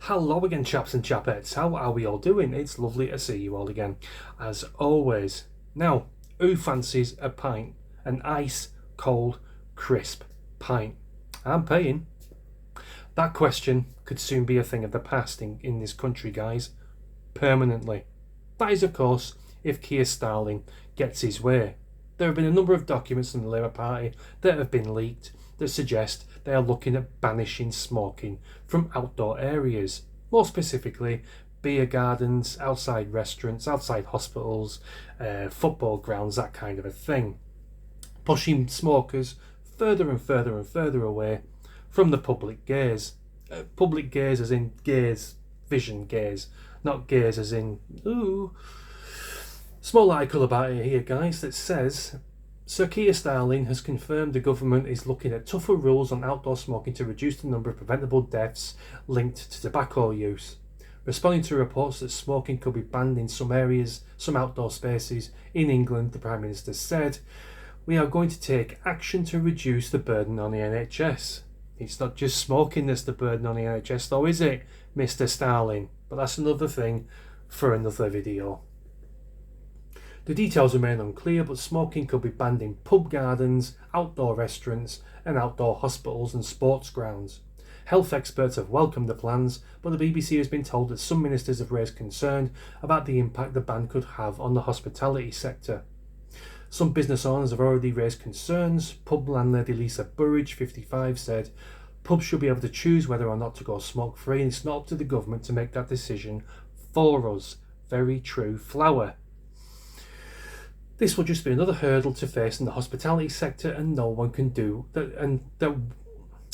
Hello again, chaps and chapettes. How are we all doing? It's lovely to see you all again, as always. Now, who fancies a pint? An ice cold, crisp pint? I'm paying. That question could soon be a thing of the past in this country, guys. Permanently. That is, of course, if Keir Starling gets his way. There have been a number of documents from the Labour Party that have been leaked that suggest they are looking at banishing smoking from outdoor areas. More specifically, beer gardens, outside restaurants, outside hospitals, football grounds, that kind of a thing. Pushing smokers further and further and further away from the public gaze. Public gaze as in gaze, vision gaze, not gaze as in, ooh. Small article about it here, guys, that says Sir Keir Starling has confirmed the government is looking at tougher rules on outdoor smoking to reduce the number of preventable deaths linked to tobacco use. Responding to reports that smoking could be banned in some areas, some outdoor spaces in England, the Prime Minister said, "We are going to take action to reduce the burden on the NHS." It's not just smoking that's the burden on the NHS though, is it, Mr. Starling? But that's another thing for another video. The details remain unclear, but smoking could be banned in pub gardens, outdoor restaurants, and outdoor hospitals and sports grounds. Health experts have welcomed the plans, but the BBC has been told that some ministers have raised concern about the impact the ban could have on the hospitality sector. Some business owners have already raised concerns. Pub landlady Lisa Burridge, 55, said, "Pubs should be able to choose whether or not to go smoke-free, and it's not up to the government to make that decision for us." Very true, Flower. This will just be another hurdle to face in the hospitality sector, and no one can do that,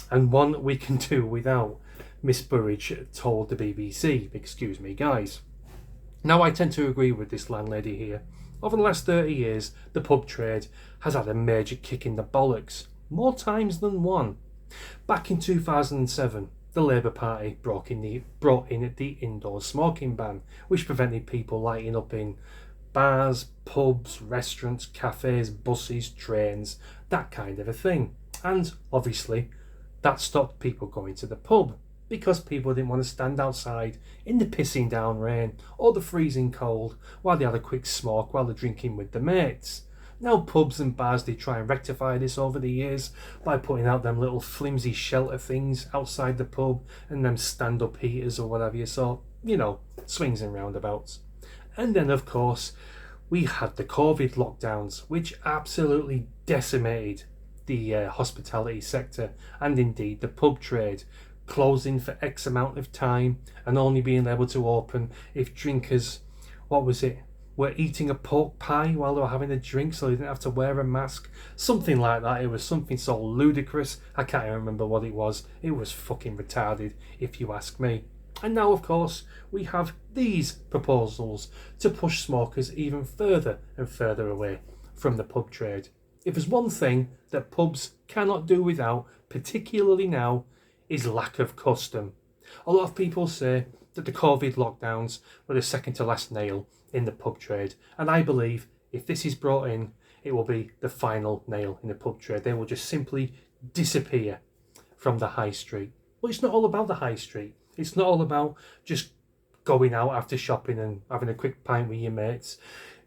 and one we can do without, Miss Burridge told the BBC. Excuse me, guys. Now, I tend to agree with this landlady here. Over the last 30 years, the pub trade has had a major kick in the bollocks, more times than one. Back in 2007, the Labour Party brought in the indoor smoking ban, which prevented people lighting up in bars, pubs, restaurants, cafes, buses, trains, that kind of a thing. And obviously, that stopped people going to the pub because people didn't want to stand outside in the pissing down rain or the freezing cold while they had a quick smoke while they're drinking with the mates. Now pubs and bars, they try and rectify this over the years by putting out them little flimsy shelter things outside the pub and them stand-up heaters or whatever you saw, swings and roundabouts. And then, of course, we had the COVID lockdowns, which absolutely decimated the hospitality sector and indeed the pub trade, closing for X amount of time and only being able to open if drinkers, were eating a pork pie while they were having a drink so they didn't have to wear a mask. Something like that. It was something so ludicrous, I can't even remember what it was. It was fucking retarded, if you ask me. And now, of course, we have these proposals to push smokers even further and further away from the pub trade. If there's one thing that pubs cannot do without, particularly now, is lack of custom. A lot of people say that the COVID lockdowns were the second to last nail in the pub trade, and I believe if this is brought in, it will be the final nail in the pub trade. They will just simply disappear from the high street. Well, it's not all about the high street. It's not all about just going out after shopping and having a quick pint with your mates.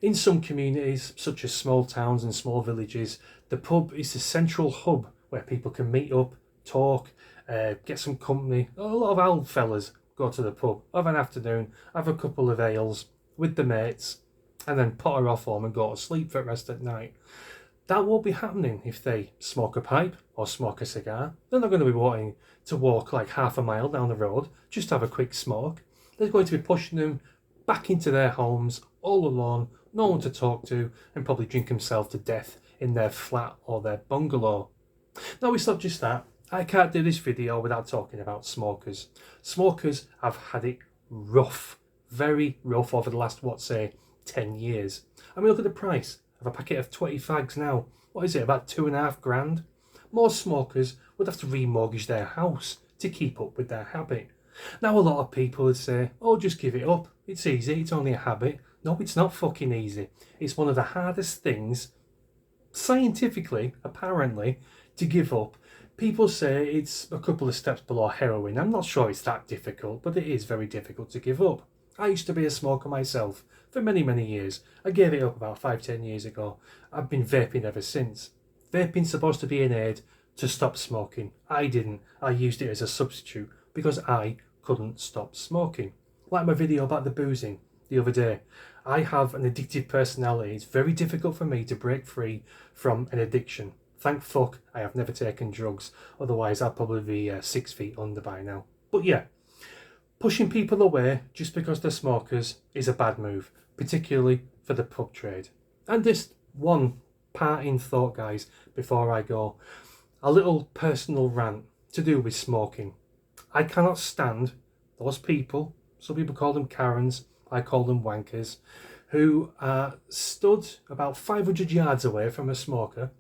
In some communities, such as small towns and small villages, the pub is the central hub where people can meet up, talk, get some company. A lot of old fellas go to the pub of an afternoon, have a couple of ales with the mates, and then potter off home and go to sleep for the rest of the night. That won't be happening if they smoke a pipe or smoke a cigar. They're not going to be wanting to walk like half a mile down the road just to have a quick smoke. They're going to be pushing them back into their homes all alone, no one to talk to, and probably drink themselves to death in their flat or their bungalow. Now, it's not just that. I can't do this video without talking about smokers. Smokers have had it rough, very rough over the last, 10 years. I mean, look at the price of a packet of 20 fags now. What is it, about £2,500? Most smokers would have to remortgage their house to keep up with their habit. Now, a lot of people would say, "Oh, just give it up. It's easy. It's only a habit." No, it's not fucking easy. It's one of the hardest things, scientifically, apparently, to give up People say it's a couple of steps below heroin. I'm not sure it's that difficult, but it is very difficult to give up. I used to be a smoker myself for many, many years. I gave it up about 5-10 years ago. I've been vaping ever since. Vaping's supposed to be an aid to stop smoking. I didn't. I used it as a substitute because I couldn't stop smoking. Like my video about the boozing the other day. I have an addictive personality. It's very difficult for me to break free from an addiction. Thank fuck I have never taken drugs. Otherwise I'd probably be 6 feet under by now. But yeah, pushing people away just because they're smokers is a bad move, particularly for the pub trade. And this one parting thought, guys, before I go. A little personal rant to do with smoking. I cannot stand those people, some people call them Karens, I call them wankers, who are stood about 500 yards away from a smoker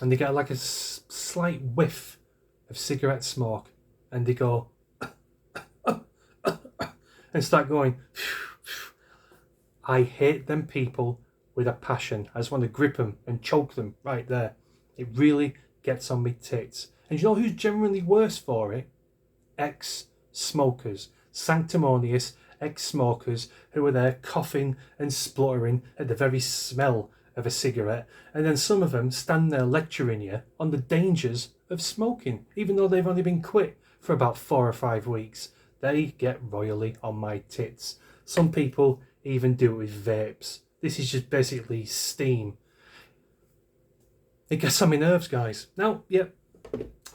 and they get like a slight whiff of cigarette smoke and they go and start going. I hate them people with a passion. I just want to grip them and choke them right there. It really gets on me tits. And you know who's generally worse for it? Ex-smokers. Sanctimonious ex-smokers who are there coughing and spluttering at the very smell of a cigarette, and then some of them stand there lecturing you on the dangers of smoking, even though they've only been quit for about 4 or 5 weeks. They get royally on my tits. Some people even do it with vapes. This is just basically steam. It gets on my nerves, guys. Now, yep,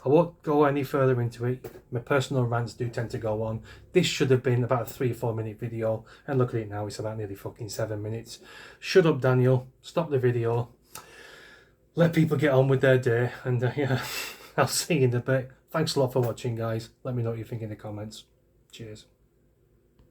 I won't go any further into it. My personal rants do tend to go on. This should have been about a 3 or 4 minute video, and look at it now, it's about nearly fucking 7 minutes. Shut up, Daniel. Stop the video. Let people get on with their day, and yeah, I'll see you in a bit. Thanks a lot for watching, guys. Let me know what you think in the comments. Cheers.